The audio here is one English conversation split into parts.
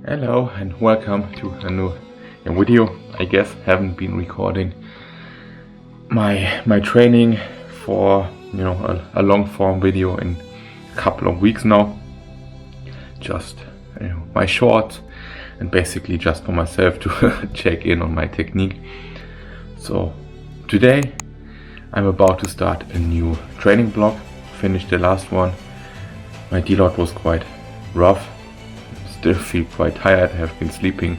Hello and welcome to a new video. I guess haven't been recording my training for a long form video in a couple of weeks now. Just my shorts and basically just for myself to check in on my technique. So today I'm about to start a new training block. Finished the last one. My deload was quite rough. Still feel quite tired. I have been sleeping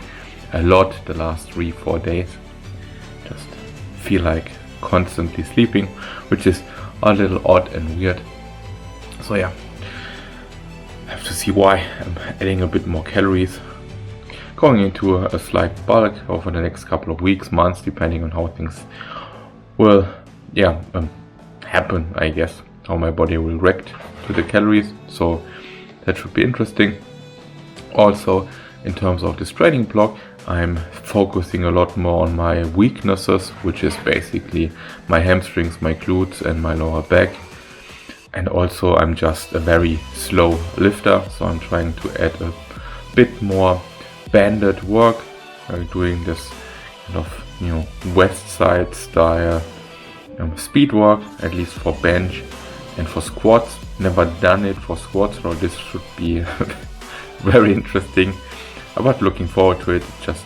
a lot the last 3-4 days. Just feel like constantly sleeping, which is a little odd and weird. So yeah, I have to see why. I'm adding a bit more calories, going into a slight bulk over the next couple of weeks, months, depending on how things will happen, I guess, how my body will react to the calories. So that should be interesting. Also, in terms of this training block, I'm focusing a lot more on my weaknesses, which is basically my hamstrings, my glutes and my lower back. And also I'm just a very slow lifter, so I'm trying to add a bit more banded work, doing this kind of west side style speed work, at least for bench and for squats. Never done it for squats, so this should be very interesting, but looking forward to it. Just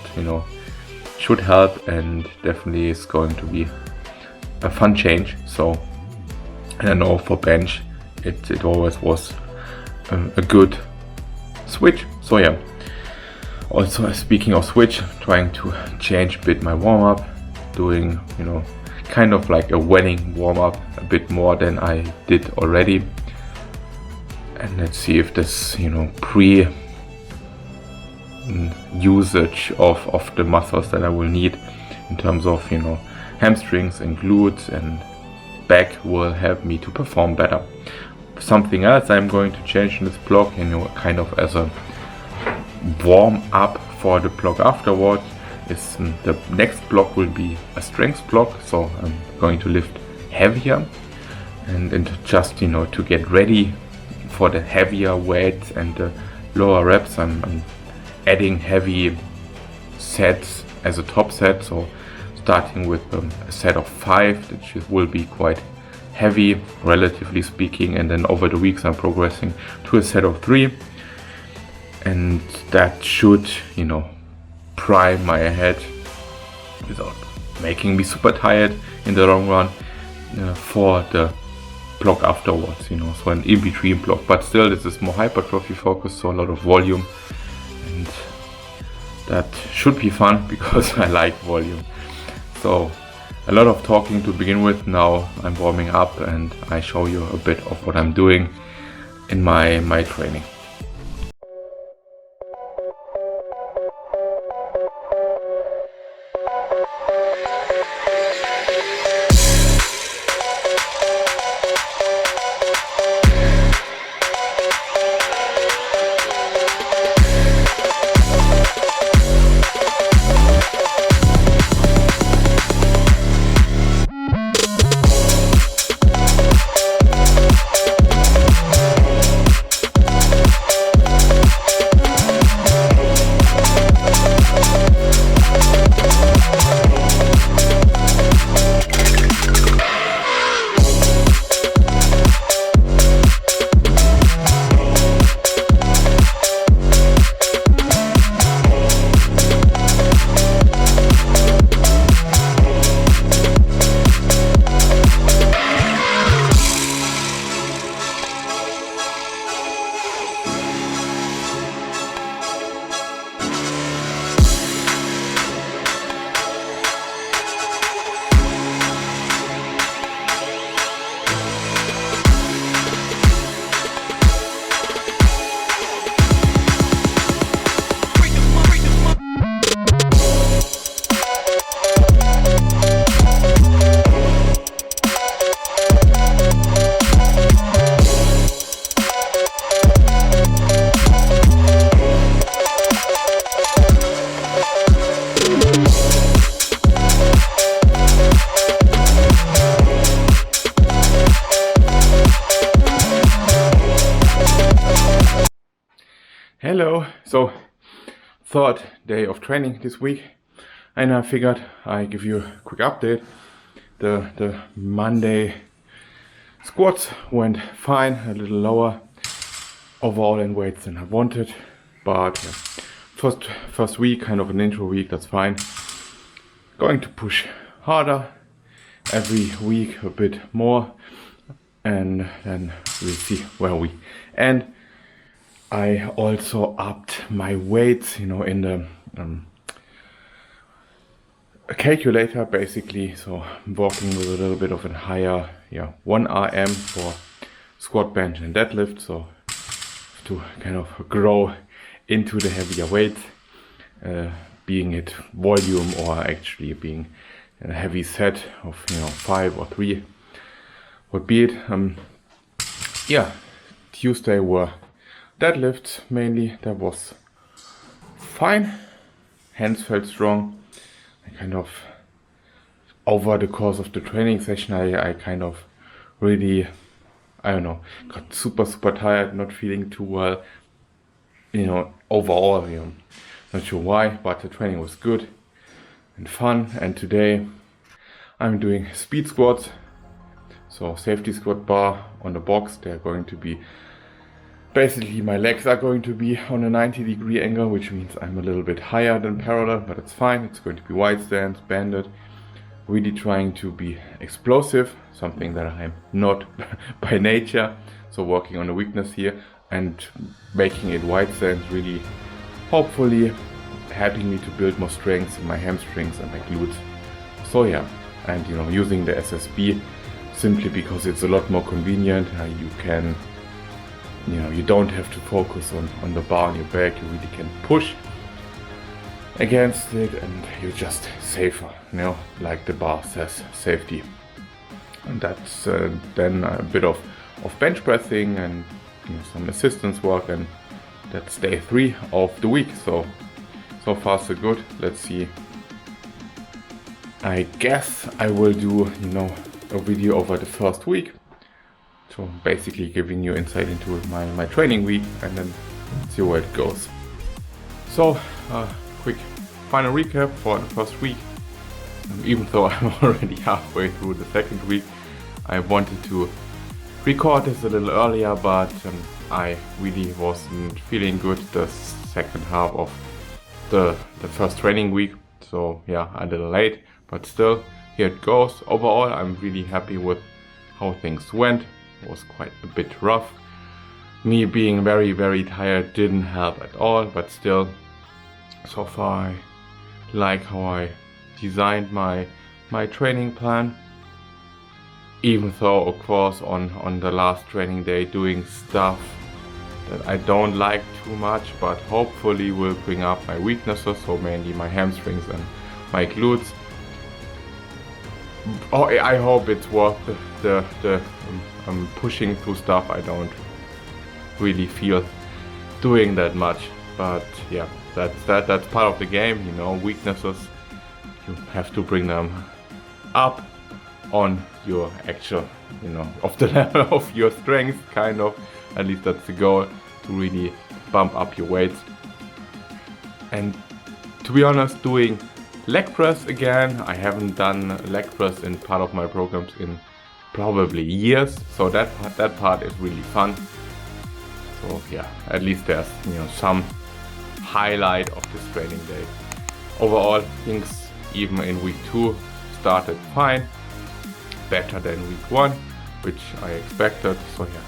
should help, and definitely is going to be a fun change. So I know for bench it always was a good switch. So yeah, also speaking of switch, trying to change a bit my warm-up, doing kind of like a wedding warm-up a bit more than I did already. And let's see if this pre usage of the muscles that I will need in terms of hamstrings and glutes and back will help me to perform better. Something else I'm going to change in this block, kind of as a warm up for the block afterwards, is the next block will be a strength block. So I'm going to lift heavier and just to get ready for the heavier weights and the lower reps. I'm adding heavy sets as a top set, so starting with a set of 5, which will be quite heavy relatively speaking, and then over the weeks I'm progressing to a set of 3, and that should prime my head without making me super tired in the long run for the block afterwards, so an in-between block. But still, this is more hypertrophy focused, so a lot of volume, and that should be fun because I like volume. So a lot of talking to begin with. Now I'm warming up and I show you a bit of what I'm doing in my training. Hello. So third day of training this week, and I figured I give you a quick update. The Monday squats went fine, a little lower overall in weights than I wanted, but first week, kind of an intro week, that's fine. Going to push harder every week a bit more, and then we'll see where we end. I also upped my weights, in the calculator basically, so I'm working with a little bit of a higher 1 RM for squat, bench and deadlift, so to kind of grow into the heavier weight, being it volume or actually being a heavy set of 5 or 3 would be it. Tuesday were deadlifts mainly. That was fine, hands felt strong. I kind of, over the course of the training session, I kind of really, got super tired, not feeling too well, overall, not sure why, but the training was good and fun. And today I'm doing speed squats, so safety squat bar on the box. They're going to be, basically my legs are going to be on a 90-degree angle, which means I'm a little bit higher than parallel, but it's fine. It's going to be wide stance, banded, really trying to be explosive, something that I'm not by nature. So working on the weakness here and making it wide stance, really hopefully helping me to build more strength in my hamstrings and my glutes. So yeah, and using the SSB simply because it's a lot more convenient. You can, you don't have to focus on the bar on your back. You really can push against it and you're just safer, like the bar says, safety. And that's then a bit of bench pressing and some assistance work, and that's day 3 of the week. So far so good. Let's see. I guess I will do a video over the first week, so basically giving you insight into my training week and then see where it goes. So quick final recap for the first week. Even though I'm already halfway through the second week, I wanted to record this a little earlier, but I really wasn't feeling good the second half of the first training week. So yeah, a little late, but still, here it goes. Overall, I'm really happy with how things went. It was quite a bit rough. Me being very tired didn't help at all, but still, so far I like how I designed my training plan. Even though, of course, on the last training day, doing stuff that I don't like too much, but hopefully will bring up my weaknesses, so mainly my hamstrings and my glutes. Oh, I hope it's worth the pushing through stuff I don't really feel doing that much. But yeah, that's part of the game, weaknesses. You have to bring them up on your actual, of the level of your strength, kind of. At least that's the goal, to really bump up your weights. And to be honest, doing leg press again. I haven't done leg press in part of my programs in probably years, so that part is really fun. So yeah, at least there's some highlight of this training day. Overall, things even in week 2 started fine, better than week 1, which I expected. So yeah,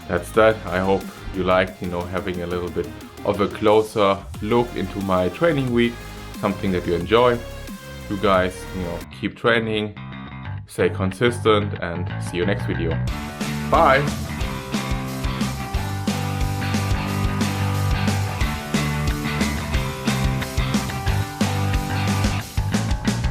that's that. I hope you liked having a little bit of a closer look into my training week, something that you enjoy. You guys keep training, stay consistent, and see you next video. Bye.